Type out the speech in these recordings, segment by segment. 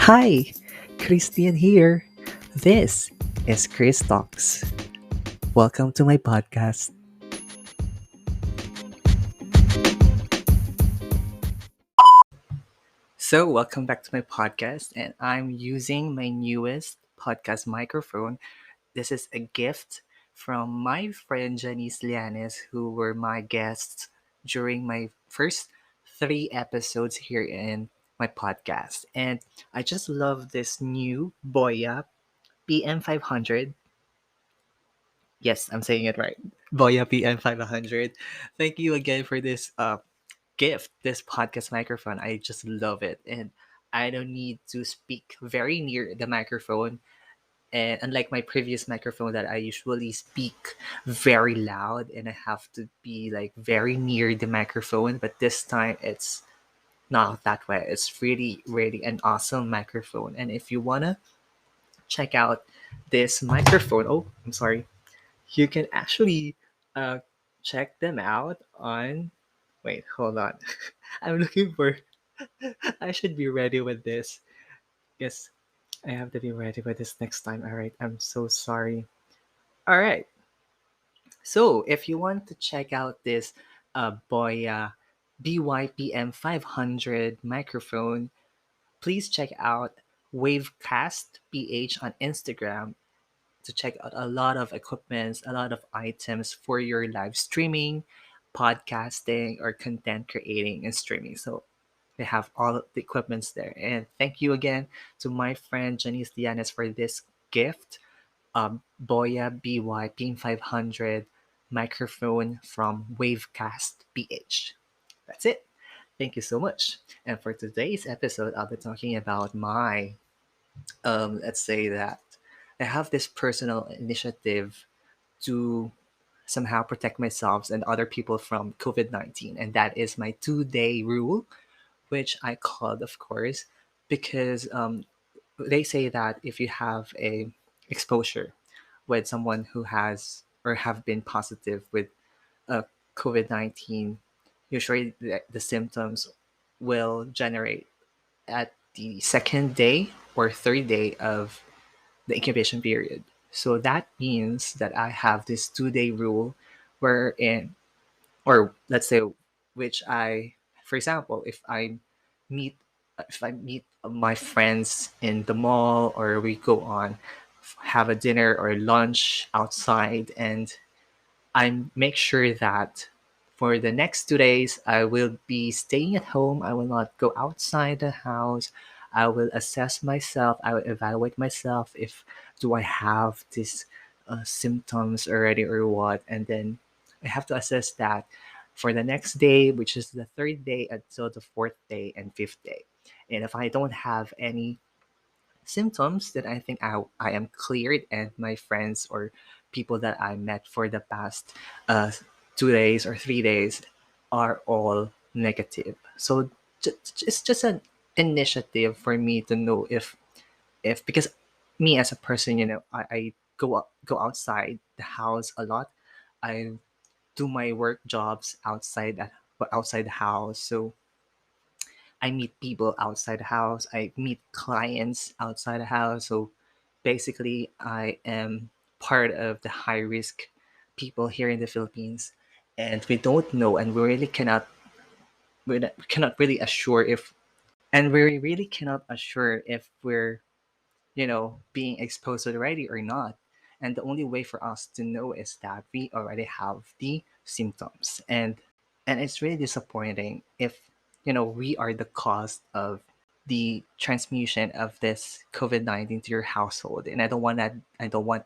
Hi, Christian here. This is Chris Talks. Welcome to my podcast. So, welcome back to my podcast, and I'm using my newest podcast microphone. This is a gift from my friend Janice Lianes, who were my guests during my first three episodes here in my podcast. And I just love this new Boya PM500. Yes, I'm saying it right. Boya PM500. Thank you again for this gift, this podcast microphone. I just love it. And I don't need to speak very near the microphone. And unlike my previous microphone that I usually speak very loud and I have to be like very near the microphone, but this time it's not that way. It's really, really an awesome microphone. And if you wanna check out this microphone, oh, I'm sorry, you can actually uh, check them out on. Wait, hold on. I'm looking for. I should be ready with this. Yes, I have to be ready with this next time. All right, I'm so sorry. All right, so if you want to check out this Boya BYPM 500 microphone, please check out Wavecast PH on Instagram to check out a lot of equipments, a lot of items for your live streaming, podcasting, or content creating and streaming. So they have all of the equipments there. And thank you again to my friend Janice Dianes for this gift. Boya BY P500 microphone from Wavecast PH. That's it. Thank you so much. And for today's episode, I'll be talking about my let's say that I have this personal initiative to somehow protect myself and other people from COVID-19. And that is my 2 day rule, which I called, of course, because they say that if you have a exposure with someone who has or have been positive with uh, COVID-19, usually the symptoms will generate at the second day or third day of the incubation period. So that means that I have this 2 day rule wherein, or let's say, which I, for example, meet, if I meet my friends in the mall or we go on have a dinner or lunch outside and I make sure that for the next 2 days, I will be staying at home. I will not go outside the house. I will assess myself. I will evaluate myself if do I have these symptoms already or what, and then I have to assess that for the next day, which is the third day until the fourth day and fifth day. And if I don't have any symptoms, then I think I am cleared, and my friends or people that I met for the past 2 days or 3 days are all negative. So it's just an initiative for me to know if because me as a person, I go outside the house a lot. I do my work jobs outside the house. So I meet people outside the house. I meet clients outside the house. So basically, I am part of the high risk people here in the Philippines, and we don't know, and we cannot really assure if, and we really cannot assure if we're being exposed already or not. And the only way for us to know is that we already have the symptoms, and it's really disappointing if we are the cause of the transmission of this COVID-19 to your household, and I don't want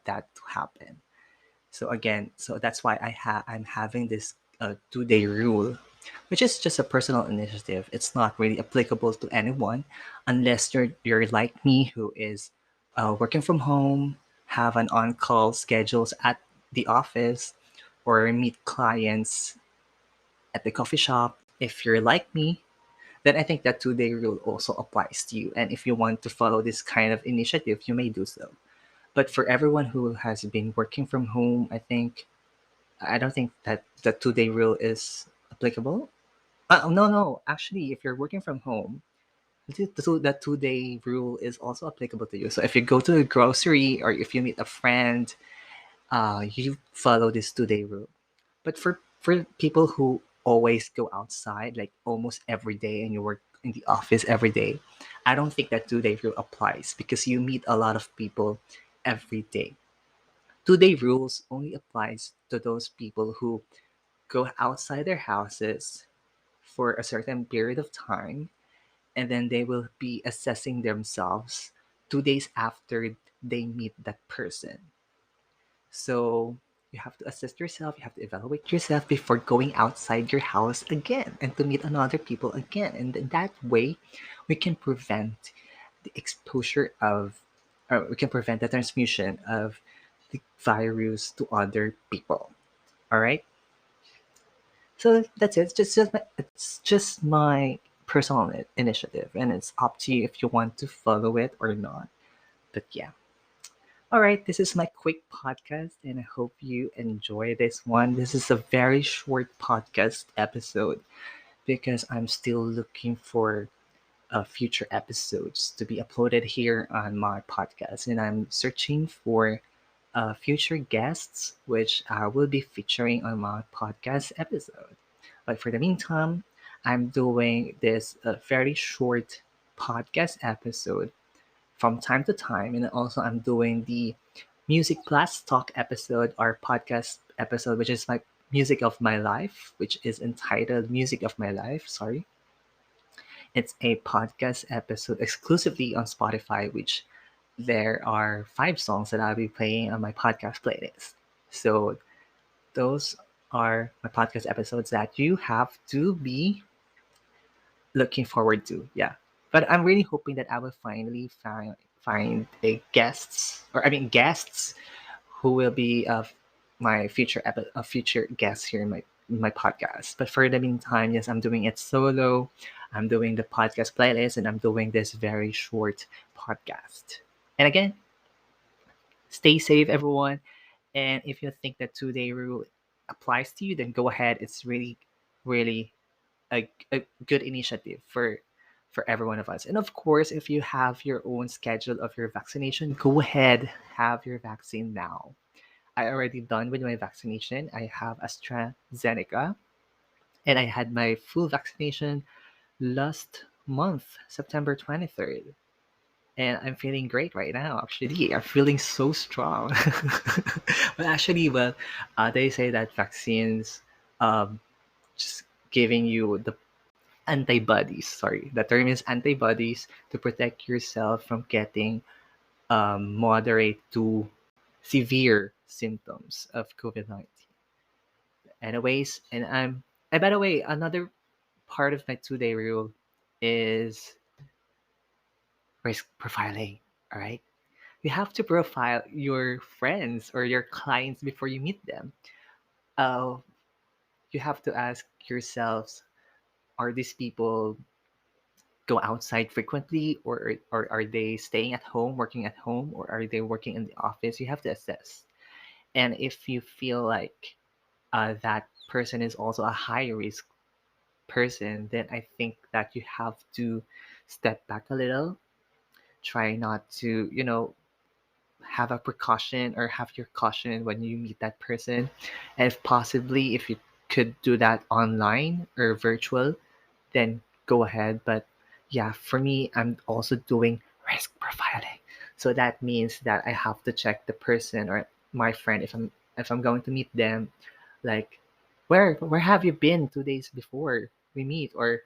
that to happen. So again, so that's why I'm having this 2 day rule, which is just a personal initiative. It's not really applicable to anyone unless you're like me, who is working from home, have an on-call schedules at the office, or meet clients at the coffee shop. If you're like me, then I think that 2 day rule also applies to you. And if you want to follow this kind of initiative, you may do so. But for everyone who has been working from home, I don't think that the 2 day rule is applicable. No, no. Actually, if you're working from home, So that 2 day rule is also applicable to you. So if you go to a grocery or if you meet a friend, you follow this 2 day rule. But for people who always go outside, like almost every day, and you work in the office every day, I don't think that 2 day rule applies because you meet a lot of people every day. 2 day rules only applies to those people who go outside their houses for a certain period of time, and then they will be assessing themselves 2 days after they meet that person. So you have to assess yourself, you have to evaluate yourself before going outside your house again and to meet another people again. And in that way, we can prevent the exposure of, or we can prevent the transmission of the virus to other people. All right. So that's it. It's just my personal initiative, and it's up to you if you want to follow it or not. But yeah. All right, this is my quick podcast, and I hope you enjoy this one. This is a very short podcast episode because I'm still looking for future episodes to be uploaded here on my podcast, and I'm searching for future guests, which I will be featuring on my podcast episode. But for the meantime, I'm doing this very short podcast episode from time to time, and also I'm doing the Music Plus Talk episode, our podcast episode, which is my music of my life, which is entitled Music of My Life. Sorry. It's a podcast episode exclusively on Spotify, which there are 5 songs that I'll be playing on my podcast playlist. So those are my podcast episodes that you have to be looking forward to. Yeah. But I'm really hoping that I will finally find a guests who will be my future guests here in my podcast. But for the meantime, yes, I'm doing it solo. I'm doing the podcast playlist, and I'm doing this very short podcast. And again, stay safe, everyone. And if you think that 2 day rule applies to you, then go ahead. It's really, really a good initiative for every one of us. And of course, if you have your own schedule of your vaccination, go ahead, have your vaccine now. I already done with my vaccination. I have AstraZeneca, and I had my full vaccination last month, September 23rd. And I'm feeling great right now. Actually, I'm feeling so strong. But actually, they say that vaccines just giving you the antibodies. Sorry, the term is antibodies to protect yourself from getting moderate to severe symptoms of COVID-19. Anyways, and by the way, another part of my 2 day rule is risk profiling. All right. You have to profile your friends or your clients before you meet them. Uh, you have to ask yourselves, are these people go outside frequently, or are they staying at home, working at home, or are they working in the office? You have to assess. And if you feel like that person is also a high risk person, then I think that you have to step back a little, try not to, have a precaution or have your caution when you meet that person. And if possibly, if you could do that online or virtual, then go ahead. But yeah, for me, I'm also doing risk profiling. So that means that I have to check the person or my friend if I'm going to meet them, like where have you been 2 days before we meet? Or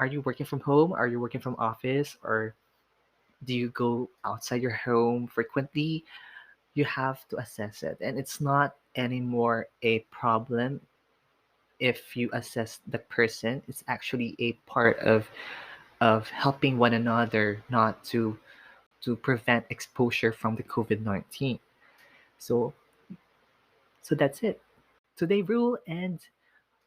are you working from home? Are you working from office? Or do you go outside your home frequently? You have to assess it. And it's not anymore a problem if you assess the person. It's actually a part of helping one another not to prevent exposure from the COVID-19. So that's it. Today rule and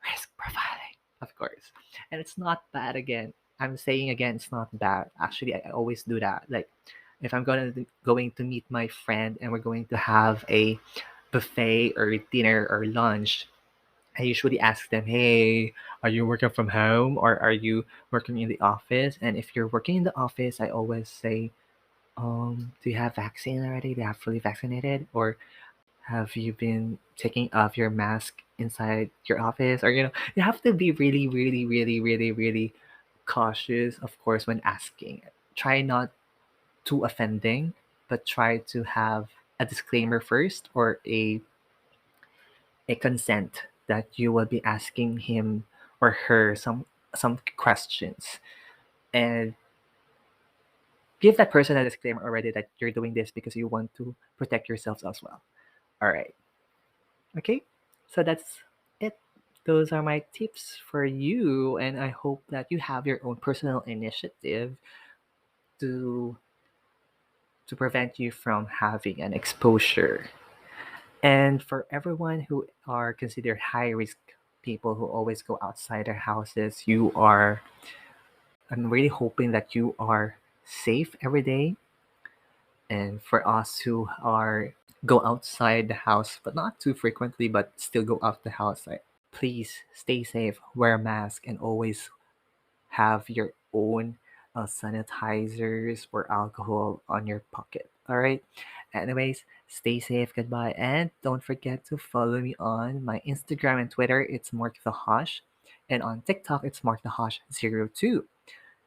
risk profiling, of course. And it's not bad again. I'm saying again, it's not bad. Actually, I always do that. Like if I'm going to meet my friend and we're going to have a buffet or dinner or lunch, I usually ask them, hey, are you working from home or are you working in the office? And if you're working in the office, I always say, do you have vaccine already? Do you have fully vaccinated? Or have you been taking off your mask inside your office? Or, you have to be really, really, really, really, really cautious, of course, when asking. Try not too offending, but try to have a disclaimer first or a consent that you will be asking him or her some questions, and give that person a disclaimer already that you're doing this because you want to protect yourselves as well. All right. Okay. So that's it. Those are my tips for you, and I hope that you have your own personal initiative to prevent you from having an exposure. And for everyone who are considered high risk people who always go outside their houses, I'm really hoping that you are safe every day. And for us who are go outside the house, but not too frequently, but still go out the house, like, please stay safe, wear a mask, and always have your own sanitizers or alcohol on your pocket. All right. Anyways, stay safe. Goodbye. And don't forget to follow me on my Instagram and Twitter. It's Mark the Hosh. And on TikTok, it's Mark the Hosh02.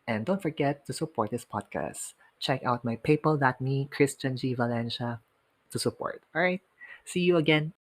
And don't forget to support this podcast. Check out my PayPal.me, Christian G. Valencia, to support. All right. See you again.